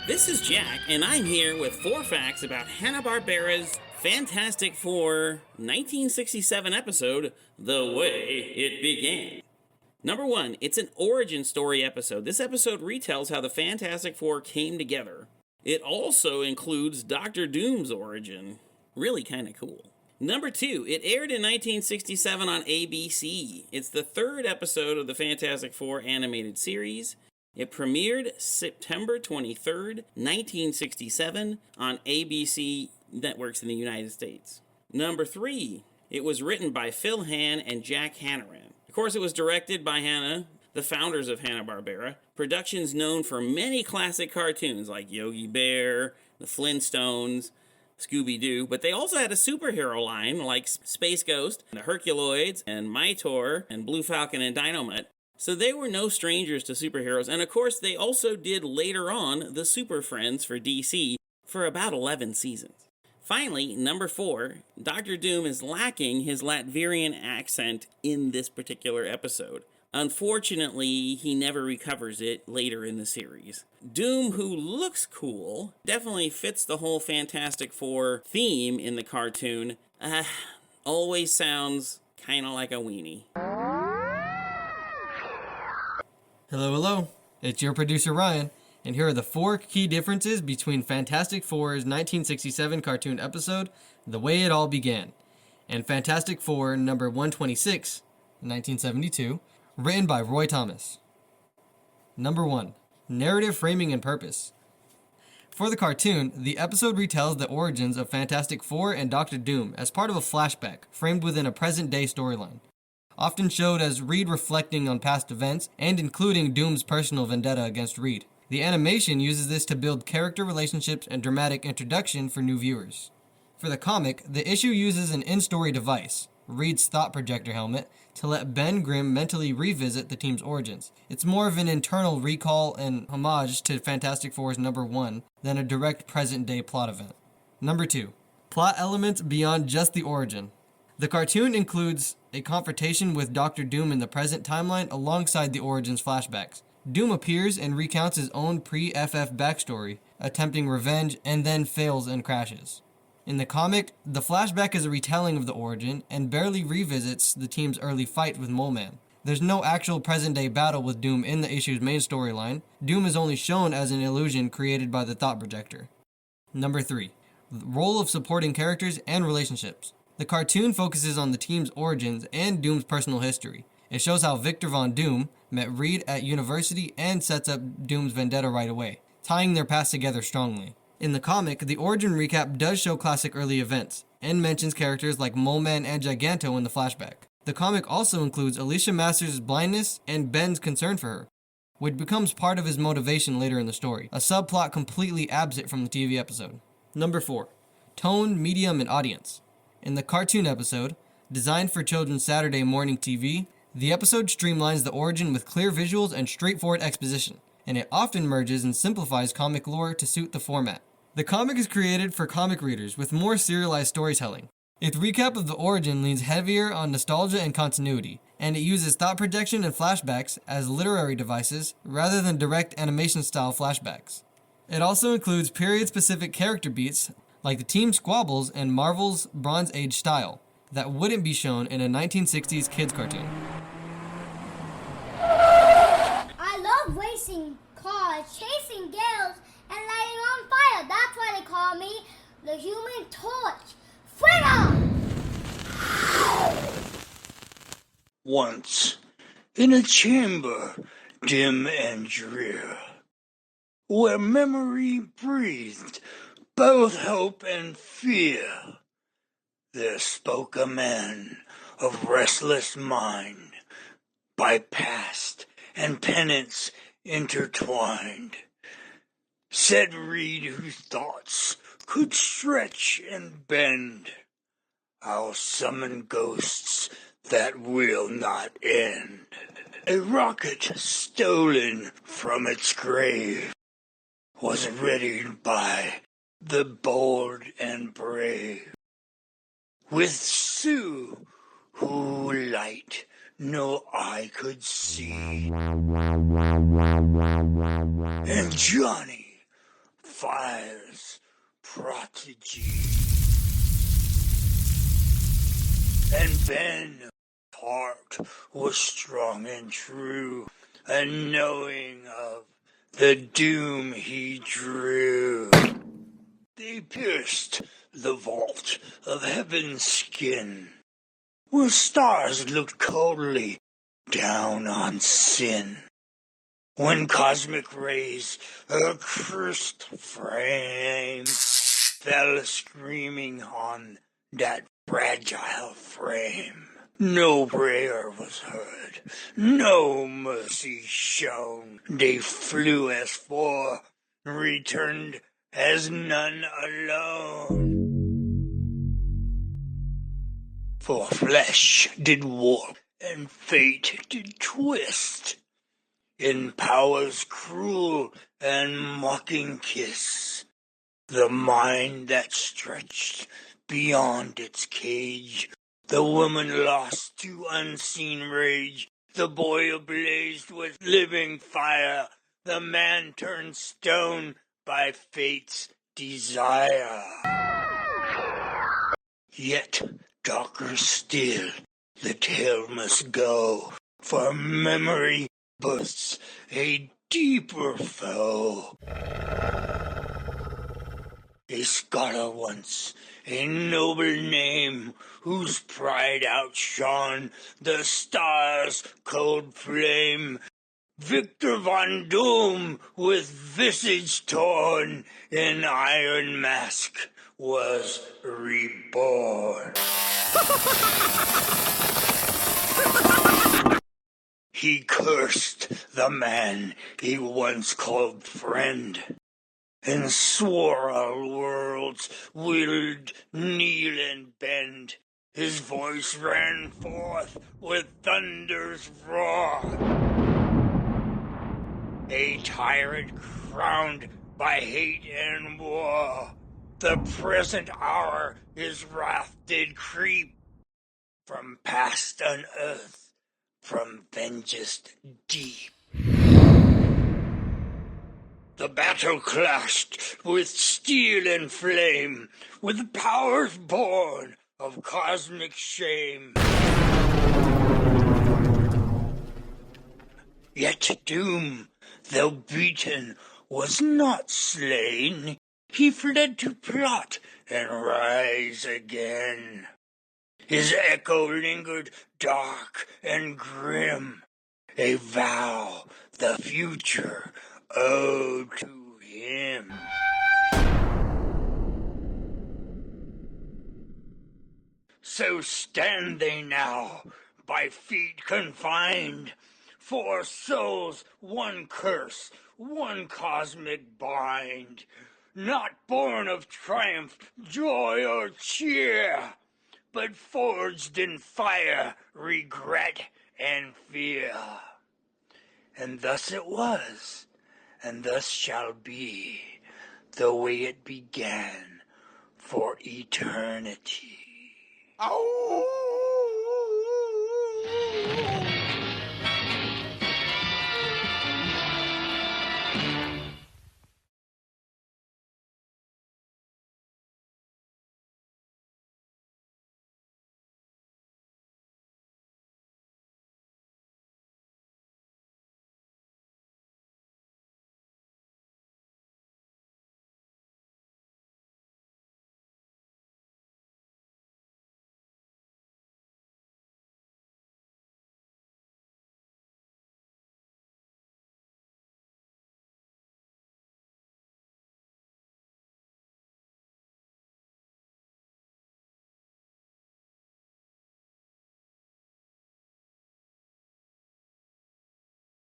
This is Jack, and I'm here with 4 facts about Hanna-Barbera's Fantastic Four 1967 episode, The Way It Began. Number 1, it's an origin story episode. This episode retells how the Fantastic Four came together. It also includes Doctor Doom's origin. Really kind of cool. Number 2, it aired in 1967 on ABC. It's the 3rd episode of the Fantastic Four animated series. It premiered September 23rd, 1967 on ABC networks in the United States. Number 3, it was written by Phil Hann and Jack Hanah. Of course, it was directed by Hanah, the founders of Hanna-Barbera, productions known for many classic cartoons like Yogi Bear, the Flintstones, Scooby-Doo, but they also had a superhero line like Space Ghost, the Herculoids, and Mytor, and Blue Falcon and Dynamite. So they were no strangers to superheroes, and of course they also did later on the Super Friends for DC for about 11 seasons. Finally, number 4, Dr. Doom is lacking his Latvian accent in this particular episode. Unfortunately, he never recovers it later in the series. Doom, who looks cool, definitely fits the whole Fantastic Four theme in the cartoon, always sounds kind of like a weenie. Hello, it's your producer Ryan, and here are the 4 key differences between Fantastic Four's 1967 cartoon episode, The Way It All Began, and Fantastic Four number 126, 1972, written by Roy Thomas. Number 1, narrative framing and purpose. For the cartoon, the episode retells the origins of Fantastic Four and Doctor Doom as part of a flashback framed within a present-day storyline, often showed as Reed reflecting on past events and including Doom's personal vendetta against Reed. The animation uses this to build character relationships and dramatic introduction for new viewers. For the comic, the issue uses an in-story device, Reed's thought projector helmet, to let Ben Grimm mentally revisit the team's origins. It's more of an internal recall and homage to Fantastic Four's number 1 than a direct present-day plot event. Number 2, plot elements beyond just the origin. The cartoon includes a confrontation with Doctor Doom in the present timeline alongside the Origins flashbacks. Doom appears and recounts his own pre-FF backstory, attempting revenge, and then fails and crashes. In the comic, the flashback is a retelling of the origin and barely revisits the team's early fight with Mole Man. There's no actual present-day battle with Doom in the issue's main storyline. Doom is only shown as an illusion created by the thought projector. Number 3, the role of supporting characters and relationships. The cartoon focuses on the team's origins and Doom's personal history. It shows how Victor Von Doom met Reed at university and sets up Doom's vendetta right away, tying their past together strongly. In the comic, the origin recap does show classic early events, and mentions characters like Mole Man and Giganto in the flashback. The comic also includes Alicia Masters' blindness and Ben's concern for her, which becomes part of his motivation later in the story, a subplot completely absent from the TV episode. Number 4, tone, medium, and audience. In the cartoon episode, designed for children's Saturday morning TV, the episode streamlines the origin with clear visuals and straightforward exposition, and it often merges and simplifies comic lore to suit the format. The comic is created for comic readers with more serialized storytelling. Its recap of the origin leans heavier on nostalgia and continuity, and it uses thought projection and flashbacks as literary devices rather than direct animation-style flashbacks. It also includes period-specific character beats like the team squabbles and Marvel's Bronze Age style, that wouldn't be shown in a 1960s kids cartoon. I love racing cars, chasing gales, and lighting on fire. That's why they call me the Human Torch. Freedom! Once, in a chamber dim and drear, where memory breathed both hope and fear, there spoke a man of restless mind, by past and penance intertwined. Said Reed, whose thoughts could stretch and bend, I'll summon ghosts that will not end. A rocket stolen from its grave was readied by the bold and brave, with Sue, who light no eye could see, and Johnny, fire's prodigy. And Ben's heart was strong and true, and knowing of the doom he drew. They pierced the vault of heaven's skin, where stars looked coldly down on sin. When cosmic rays, a cursed frame, fell screaming on that fragile frame. No prayer was heard, no mercy shown. They flew as four, returned as none alone. For flesh did warp, and fate did twist, in power's cruel and mocking kiss. The mind that stretched beyond its cage, the woman lost to unseen rage, the boy ablaze with living fire, the man turned stone by fate's desire. Yet darker still the tale must go, for memory births a deeper foe. A scholar once, a noble name, whose pride outshone the stars' cold flame. Victor Von Doom, with visage torn, in iron mask, was reborn. He cursed the man he once called friend, and swore all worlds would kneel and bend. His voice ran forth with thunder's roar. A tyrant crowned by hate and war. The present hour his wrath did creep, from past unearth, from vengeance deep. The battle clashed with steel and flame, with powers born of cosmic shame. Yet Doom, though beaten, was not slain. He fled to plot and rise again. His echo lingered dark and grim, a vow the future owed to him. So stand they now, by feet confined, 4 souls, one curse, one cosmic bind, not born of triumph, joy, or cheer, but forged in fire, regret, and fear. And thus it was, and thus shall be, the way it began for eternity. Ow!